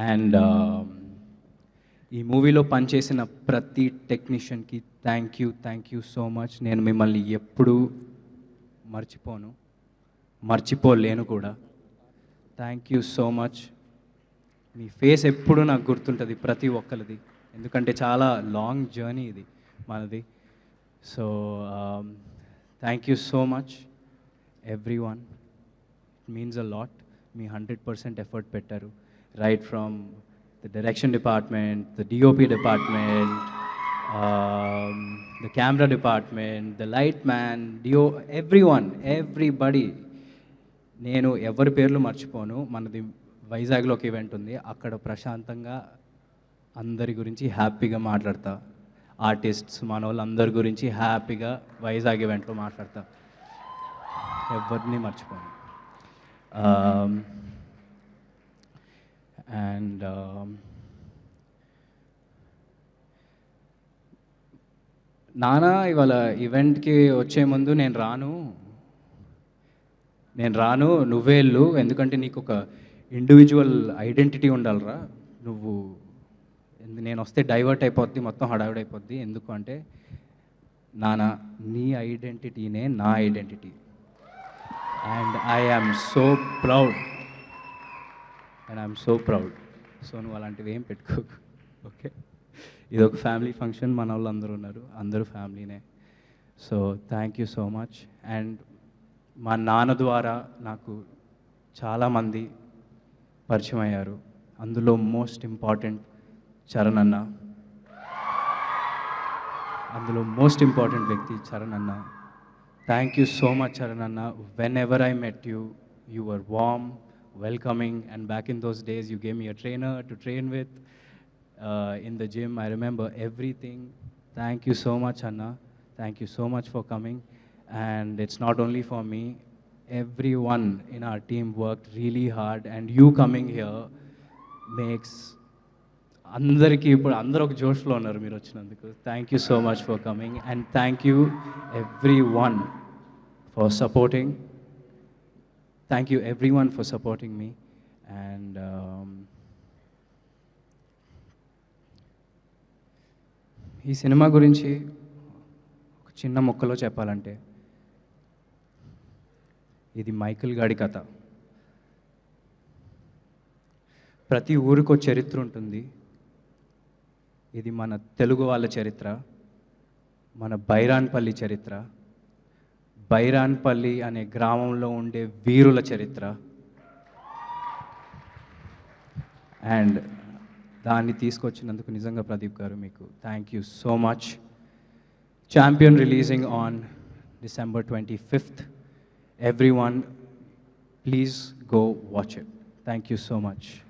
And ఈ మూవీలో పనిచేసిన ప్రతి టెక్నీషియన్కి థ్యాంక్ యూ సో మచ్. నేను మిమ్మల్ని ఎప్పుడూ మర్చిపోలేను కూడా. Thank you so much. Me face ఎప్పుడు నాకు గుర్తుంటుంది ప్రతి ఒక్కరిది, ఎందుకంటే చాలా లాంగ్ జర్నీ ఇది మనది. So thank you so much everyone. It means a lot. మీ 100% ఎఫర్ట్ పెట్టారు, right from the direction department, the DOP department, the camera department, the light man, everybody. నేను ఎవరి పేర్లు మర్చిపోను. మనది వైజాగ్లో ఒక ఈవెంట్ ఉంది, అక్కడ ప్రశాంతంగా అందరి గురించి హ్యాపీగా మాట్లాడతా. ఆర్టిస్ట్స్ మన వాళ్ళు అందరి గురించి హ్యాపీగా వైజాగ్ ఈవెంట్లో మాట్లాడతా. ఎవరిని మర్చిపోను. అండ్ నానా ఇవాళ ఈవెంట్కి వచ్చే ముందు నేను రాను నువ్వే వెళ్ళు, ఎందుకంటే నీకు ఒక ఇండివిజువల్ ఐడెంటిటీ ఉండాలిరా. నేను వస్తే డైవర్ట్ అయిపోద్ది, మొత్తం హడావిడి అయిపోద్ది. ఎందుకు అంటే నానా నీ ఐడెంటిటీనే నా identity. And I am so proud. So నువ్వు అలాంటివి ఏం పెట్టుకోకు, ఓకే? ఇది ఒక ఫ్యామిలీ ఫంక్షన్, మన వాళ్ళు అందరూ ఉన్నారు, అందరూ ఫ్యామిలీనే. So thank you so much. And మా నాన్న ద్వారా నాకు చాలామంది పరిచయం అయ్యారు, అందులో మోస్ట్ ఇంపార్టెంట్ చరణ్ అన్న. చరణ్ అన్న. Thank you so much Charan అన్న. Whenever I met you, you were warm, welcoming, and back in those days you gave me a trainer to train with in the gym. I remember everything. Thank you so much Anna. Thank you so much for coming. And it's not only for me, everyone in our team worked really hard, and you coming here makes అందరికీ ఇప్పుడు అందరూ ఒక జోష్లో ఉన్నారు మీరు వచ్చినందుకు. Thank you so much for coming, and thank you every one for supporting. Thank you everyone for supporting me. And ఈ cinema గురించి ఒక చిన్న ముక్కలో చెప్పాలంటే, ఇది మైకేల్ గాడి కథ. ప్రతి ఊరికో చరిత్ర ఉంటుంది. ఇది మన తెలుగు వాళ్ళ చరిత్ర, మన బైరాన్పల్లి చరిత్ర, బైరాన్పల్లి అనే గ్రామంలో ఉండే వీరుల చరిత్ర. అండ్ దాన్ని తీసుకొచ్చినందుకు నిజంగా ప్రదీప్ గారు మీకు thank you so much. Champion releasing on December 25th. Everyone, please go watch it. Thank you so much.